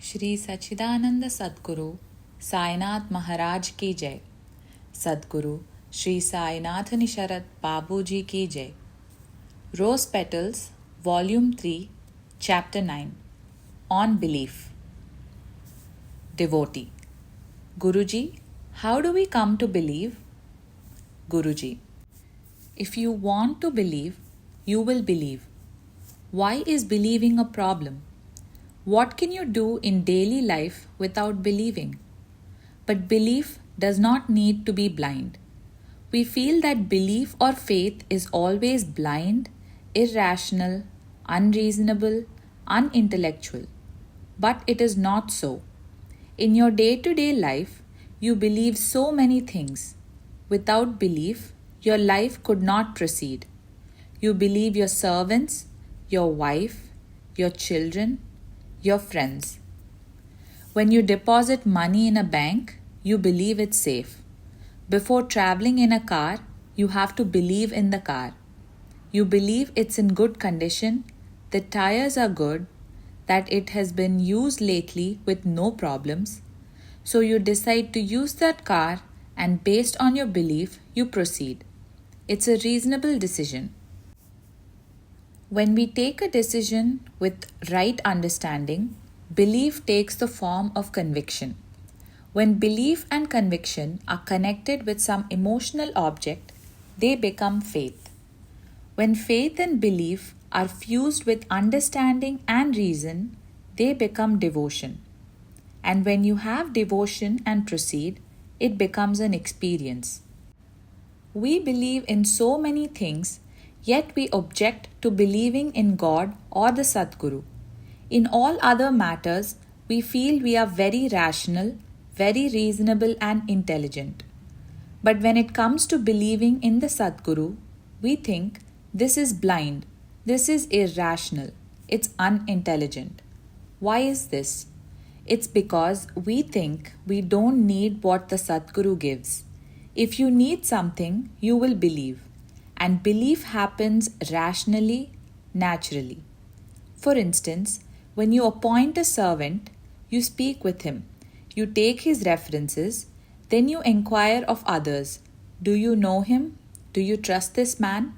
श्री सच्चिदानंद सद्गुरु साईनाथ महाराज की जय। सद्गुरु श्री साईनाथ निशरत बाबूजी की जय। RosePetals, Volume 3, Chapter 9, On Belief. Devotee: Guruji, how do we come to believe? Guruji: if you want to believe, you will believe. Why is believing a problem? What can you do in daily life without believing? But belief does not need to be blind. We feel that belief or faith is always blind, irrational, unreasonable, unintellectual. But it is not so. In your day-to-day life, you believe so many things. Without belief, your life could not proceed. You believe your servants, your wife, your children, your friends. When you deposit money in a bank, you believe it's safe. Before traveling in a car, you have to believe in the car. You believe it's in good condition, the tires are good, that it has been used lately with no problems. So you decide to use that car, and based on your belief, you proceed. It's a reasonable decision. When we take a decision with right understanding, belief takes the form of conviction. When belief and conviction are connected with some emotional object, they become faith. When faith and belief are fused with understanding and reason, they become devotion. And when you have devotion and proceed, it becomes an experience. We believe in so many things, yet we object to believing in God or the Sadguru. In all other matters, we feel we are very rational, very reasonable and intelligent. But when it comes to believing in the Sadguru, we think this is blind, this is irrational, it's unintelligent. Why is this? It's because we think we don't need what the Sadguru gives. If you need something, you will believe. And belief happens rationally, naturally. For instance, when you appoint a servant, you speak with him, you take his references, then you inquire of others. Do you know him? Do you trust this man?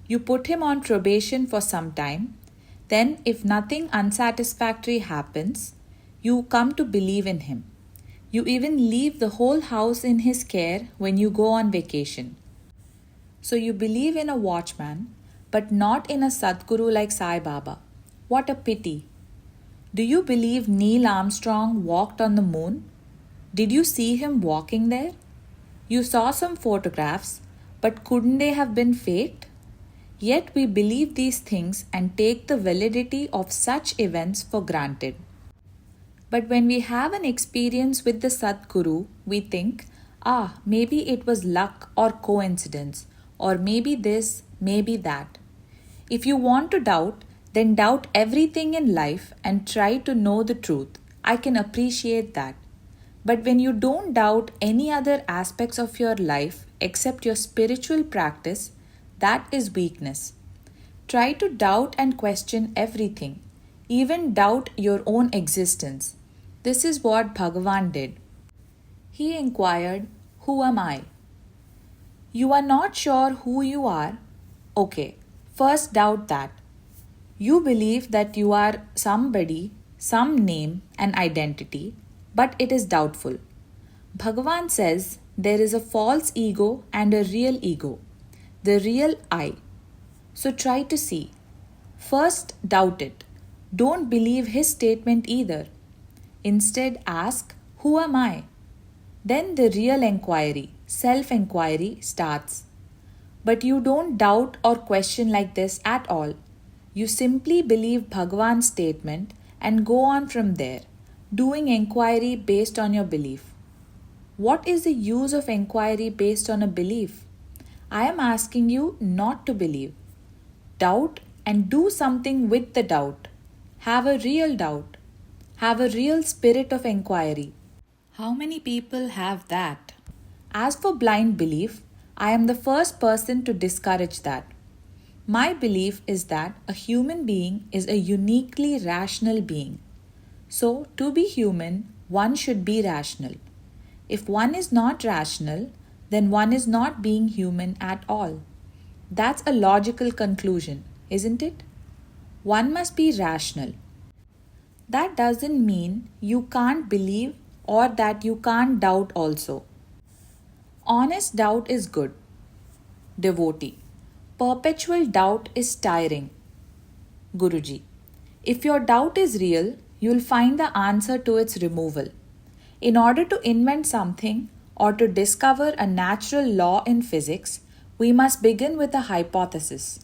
You put him on probation for some time. Then, if nothing unsatisfactory happens, you come to believe in him. You even leave the whole house in his care when you go on vacation. So you believe in a watchman, but not in a Sadguru like Sai Baba. What a pity. Do you believe Neil Armstrong walked on the moon? Did you see him walking there? You saw some photographs, but couldn't they have been faked? Yet we believe these things and take the validity of such events for granted. But when we have an experience with the Sadguru, we think, maybe it was luck or coincidence, or maybe this, maybe that. If you want to doubt, then doubt everything in life and try to know the truth. I can appreciate that. But when you don't doubt any other aspects of your life except your spiritual practice, that is weakness. Try to doubt and question everything, even doubt your own existence. This is what Bhagavan did. He inquired, "Who am I?" You are not sure who you are? Okay, first doubt that. You believe that you are somebody, some name, an identity, but it is doubtful. Bhagavan says there is a false ego and a real ego, the real I. So try to see. First, doubt it. Don't believe his statement either. Instead, ask, "Who am I?" Then the real inquiry, self-inquiry starts. But you don't doubt or question like this at all. You simply believe Bhagavan's statement and go on from there, doing inquiry based on your belief. What is the use of inquiry based on a belief? I am asking you not to believe. Doubt and do something with the doubt. Have a real doubt. Have a real spirit of inquiry. How many people have that? As for blind belief, I am the first person to discourage that. My belief is that a human being is a uniquely rational being. So, to be human, one should be rational. If one is not rational, then one is not being human at all. That's a logical conclusion, isn't it? One must be rational. That doesn't mean you can't believe or that you can't doubt also. Honest doubt is good. Devotee. Perpetual doubt is tiring. Guruji. If your doubt is real, you'll find the answer to its removal. In order to invent something or to discover a natural law in physics, we must begin with a hypothesis.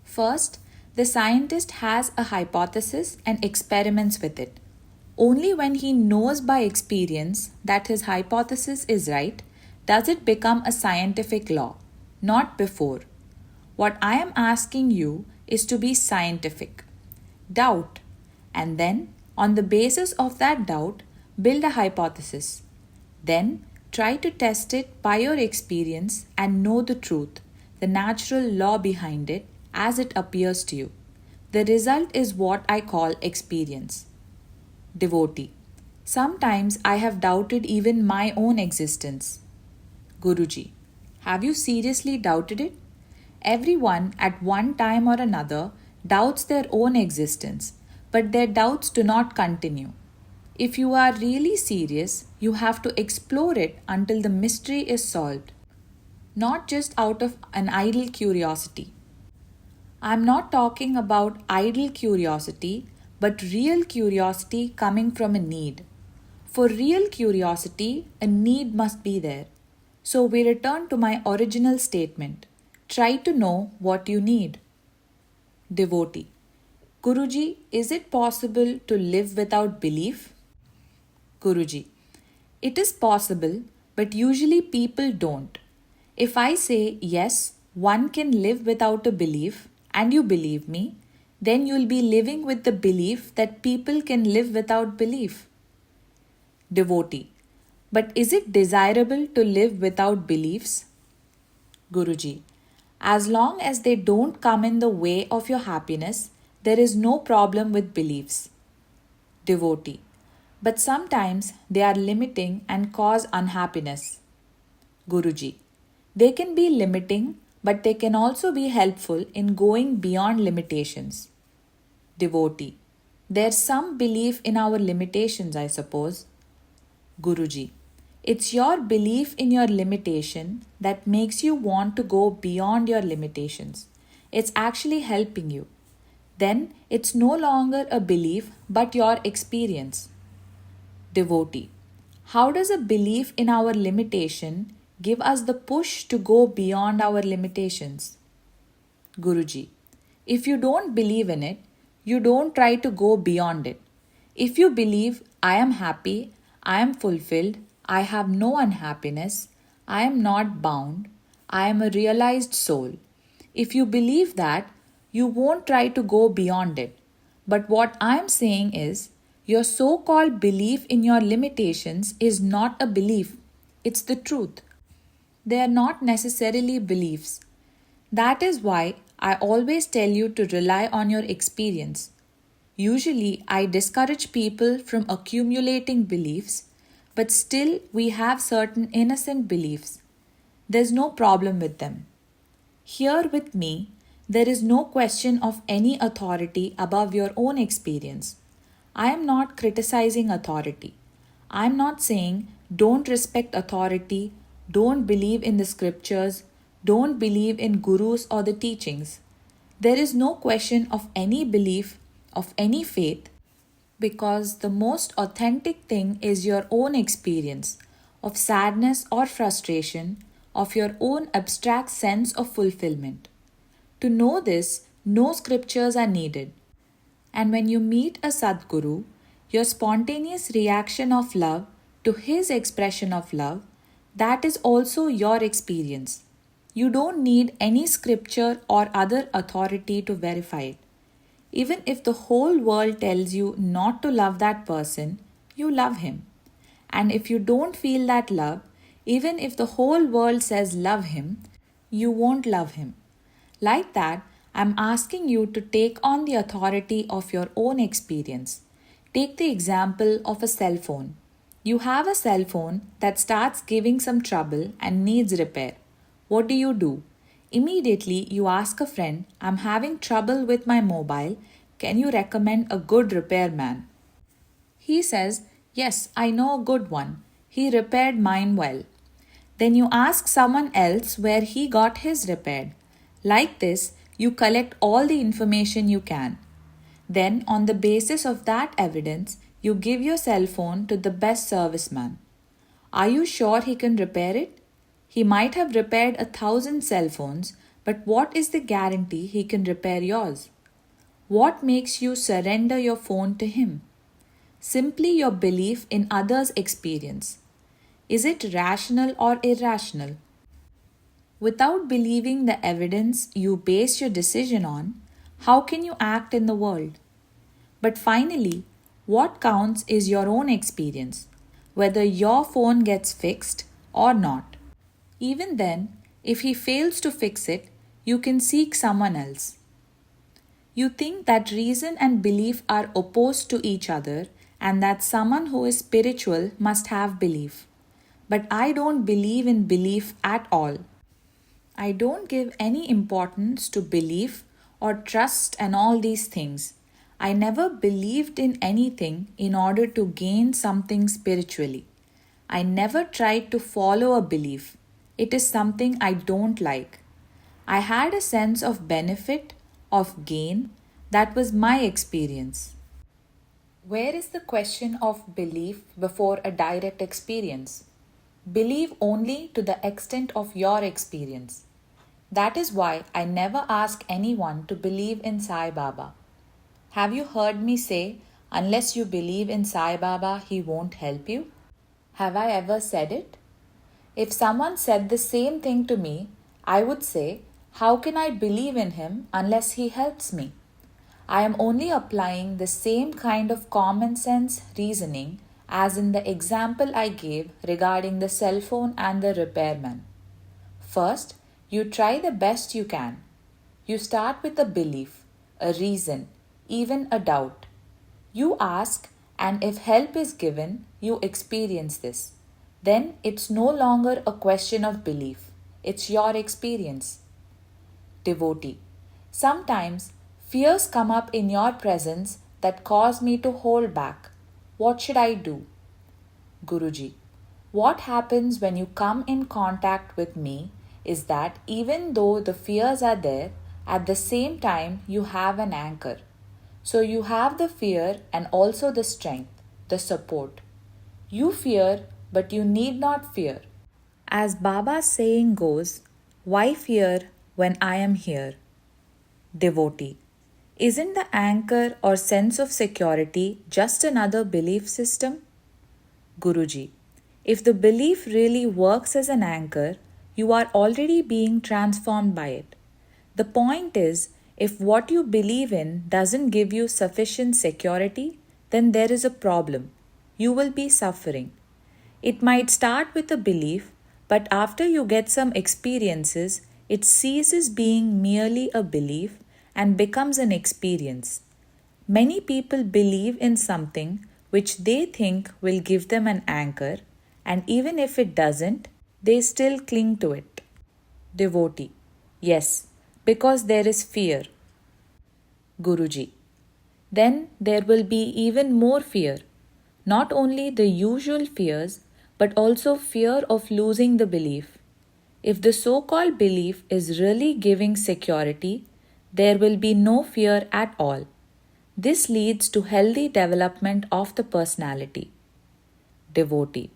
First, the scientist has a hypothesis and experiments with it. Only when he knows by experience that his hypothesis is right does it become a scientific law, not before. What I am asking you is to be scientific. Doubt, and then, on the basis of that doubt, build a hypothesis. Then, try to test it by your experience and know the truth, the natural law behind it as it appears to you. The result is what I call experience. Devotee. Sometimes I have doubted even my own existence. Guruji. Have you seriously doubted it? Everyone at one time or another doubts their own existence, but their doubts do not continue. If you are really serious, you have to explore it until the mystery is solved, not just out of an idle curiosity. I'm not talking about idle curiosity, but real curiosity coming from a need. For real curiosity, a need must be there. So we return to my original statement. Try to know what you need. Devotee. Guruji, is it possible to live without belief? Guruji. It is possible, but usually people don't. If I say yes, one can live without a belief, and you believe me, then you'll be living with the belief that people can live without belief. Devotee. But is it desirable to live without beliefs? Guruji. As long as they don't come in the way of your happiness, there is no problem with beliefs. Devotee. But sometimes they are limiting and cause unhappiness. Guruji. They can be limiting, but they can also be helpful in going beyond limitations. Devotee. There's some belief in our limitations, I suppose. Guruji. It's your belief in your limitation that makes you want to go beyond your limitations. It's actually helping you. Then it's no longer a belief but your experience. Devotee. How does a belief in our limitation give us the push to go beyond our limitations? Guruji. If you don't believe in it, you don't try to go beyond it. If you believe, I am happy, I am fulfilled, I have no unhappiness, I am not bound, I am a realized soul. If you believe that, you won't try to go beyond it. But what I am saying is, your so called belief in your limitations is not a belief, it's the truth. They are not necessarily beliefs. That is why I always tell you to rely on your experience. Usually, I discourage people from accumulating beliefs, but still we have certain innocent beliefs. There's no problem with them. Here with me, there is no question of any authority above your own experience. I am not criticizing authority. I am not saying don't respect authority, don't believe in the scriptures, don't believe in gurus or the teachings. There is no question of any belief, of any faith, because the most authentic thing is your own experience of sadness or frustration, of your own abstract sense of fulfillment. To know this, no scriptures are needed. And when you meet a Sadguru, your spontaneous reaction of love to his expression of love, that is also your experience. You don't need any scripture or other authority to verify it. Even if the whole world tells you not to love that person, you love him. And if you don't feel that love, even if the whole world says love him, you won't love him. Like that, I'm asking you to take on the authority of your own experience. Take the example of a cell phone. You have a cell phone that starts giving some trouble and needs repair. What do? Immediately you ask a friend, I'm having trouble with my mobile. Can you recommend a good repairman? He says, yes, I know a good one. He repaired mine well. Then you ask someone else where he got his repaired. Like this, you collect all the information you can. Then, on the basis of that evidence, you give your cell phone to the best serviceman. Are you sure he can repair it? He might have repaired 1,000 cell phones, but what is the guarantee he can repair yours? What makes you surrender your phone to him? Simply your belief in others' experience. Is it rational or irrational? Without believing the evidence you base your decision on, how can you act in the world? But finally, what counts is your own experience, whether your phone gets fixed or not. Even then, if he fails to fix it, you can seek someone else. You think that reason and belief are opposed to each other and that someone who is spiritual must have belief. But I don't believe in belief at all. I don't give any importance to belief or trust and all these things. I never believed in anything in order to gain something spiritually. I never tried to follow a belief. It is something I don't like. I had a sense of benefit, of gain. That was my experience. Where is the question of belief before a direct experience? Believe only to the extent of your experience. That is why I never ask anyone to believe in Sai Baba. Have you heard me say, unless you believe in Sai Baba, he won't help you? Have I ever said it? If someone said the same thing to me, I would say, how can I believe in him unless he helps me? I am only applying the same kind of common sense reasoning as in the example I gave regarding the cell phone and the repairman. First, you try the best you can. You start with a belief, a reason, even a doubt. You ask, and if help is given, you experience this. Then it's no longer a question of belief, it's your experience. Devotee. Sometimes fears come up in your presence that cause me to hold back. What should I do? Guruji. What happens when you come in contact with me is that even though the fears are there, at the same time you have an anchor. So you have the fear and also the strength, the support. You fear, but you need not fear. As Baba's saying goes, why fear when I am here? Devotee. Isn't the anchor or sense of security just another belief system? Guruji. If the belief really works as an anchor, you are already being transformed by it. The point is, if what you believe in doesn't give you sufficient security, then there is a problem. You will be suffering. It might start with a belief, but after you get some experiences, it ceases being merely a belief and becomes an experience. Many people believe in something which they think will give them an anchor, and even if it doesn't, they still cling to it. Devotee. Yes, because there is fear. Guruji. Then there will be even more fear. Not only the usual fears, but also fear of losing the belief. If the so-called belief is really giving security, there will be no fear at all. This leads to healthy development of the personality. Devotee.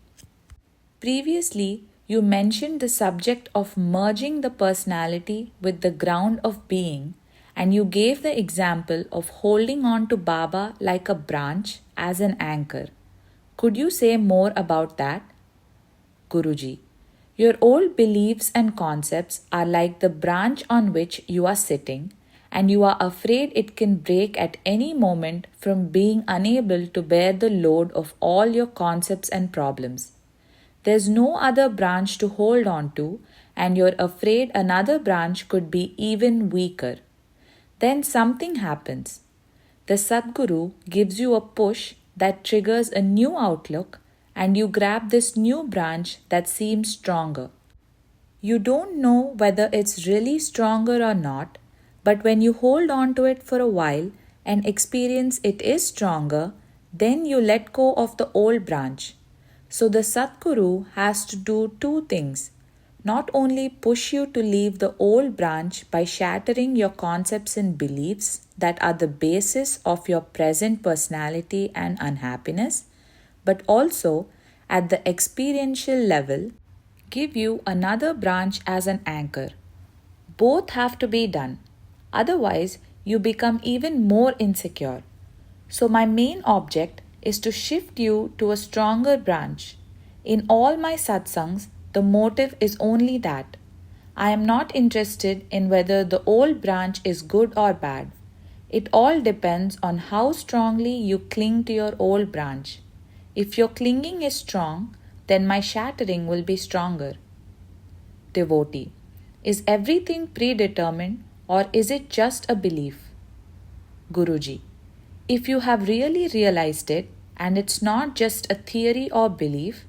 Previously, you mentioned the subject of merging the personality with the ground of being, and you gave the example of holding on to Baba like a branch as an anchor. Could you say more about that? Guruji. Your old beliefs and concepts are like the branch on which you are sitting, and you are afraid it can break at any moment from being unable to bear the load of all your concepts and problems. There's no other branch to hold on to, and you're afraid another branch could be even weaker. Then something happens. The Sadguru gives you a push that triggers a new outlook, and you grab this new branch that seems stronger. You don't know whether it's really stronger or not, but when you hold on to it for a while and experience it is stronger, then you let go of the old branch. So the Satguru has to do two things. Not only push you to leave the old branch by shattering your concepts and beliefs that are the basis of your present personality and unhappiness, but also at the experiential level, give you another branch as an anchor. Both have to be done. Otherwise, you become even more insecure. So, my main object is to shift you to a stronger branch. In all my satsangs, the motive is only that. I am not interested in whether the old branch is good or bad. It all depends on how strongly you cling to your old branch. If your clinging is strong, then my shattering will be stronger. Devotee: is everything predetermined or is it just a belief? Guruji: if you have really realized it and it's not just a theory or belief,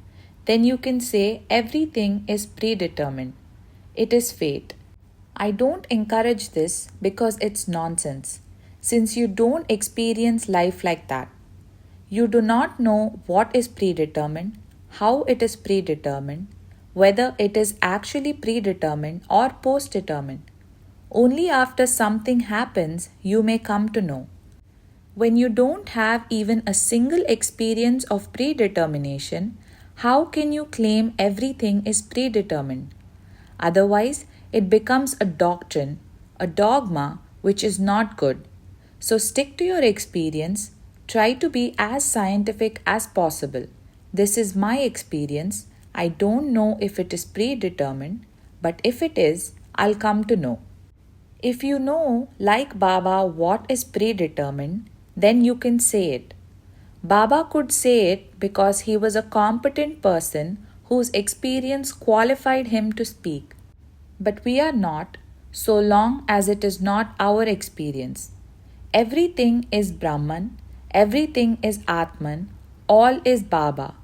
then you can say everything is predetermined. It is fate. I don't encourage this because it's nonsense, since you don't experience life like that. You do not know what is predetermined, how it is predetermined, whether it is actually predetermined or postdetermined. Only after something happens you may come to know. When you don't have even a single experience of predetermination, how can you claim everything is predetermined? Otherwise, it becomes a doctrine, a dogma, which is not good. So stick to your experience. Try to be as scientific as possible. This is my experience. I don't know if it is predetermined, but if it is, I'll come to know. If you know, like Baba, what is predetermined, then you can say it. Baba could say it because he was a competent person whose experience qualified him to speak. But we are not, so long as it is not our experience. Everything is Brahman, everything is Atman, all is Baba.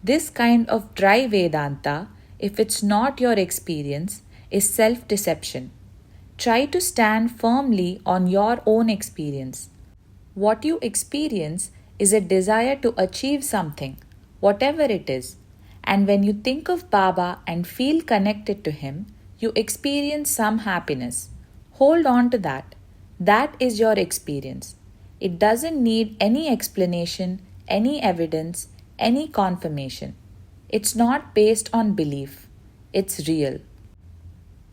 This kind of dry Vedanta, if it's not your experience, is self-deception. Try to stand firmly on your own experience. What you experience is a desire to achieve something, whatever it is. And when you think of Baba and feel connected to him, you experience some happiness. Hold on to that. That is your experience. It doesn't need any explanation, any evidence, any confirmation. It's not based on belief. It's real.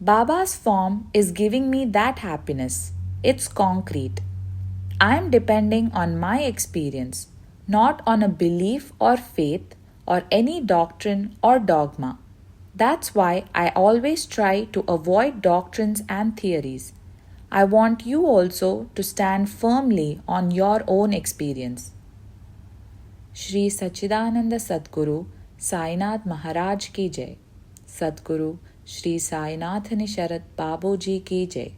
Baba's form is giving me that happiness. It's concrete. I am depending on my experience, not on a belief or faith or any doctrine or dogma. That's why I always try to avoid doctrines and theories. I want you also to stand firmly on your own experience. Shri Sachidananda Sadguru Sainath Maharaj ki Jai. Sadguru Shri Sainath Nisharat Babuji ki Jai.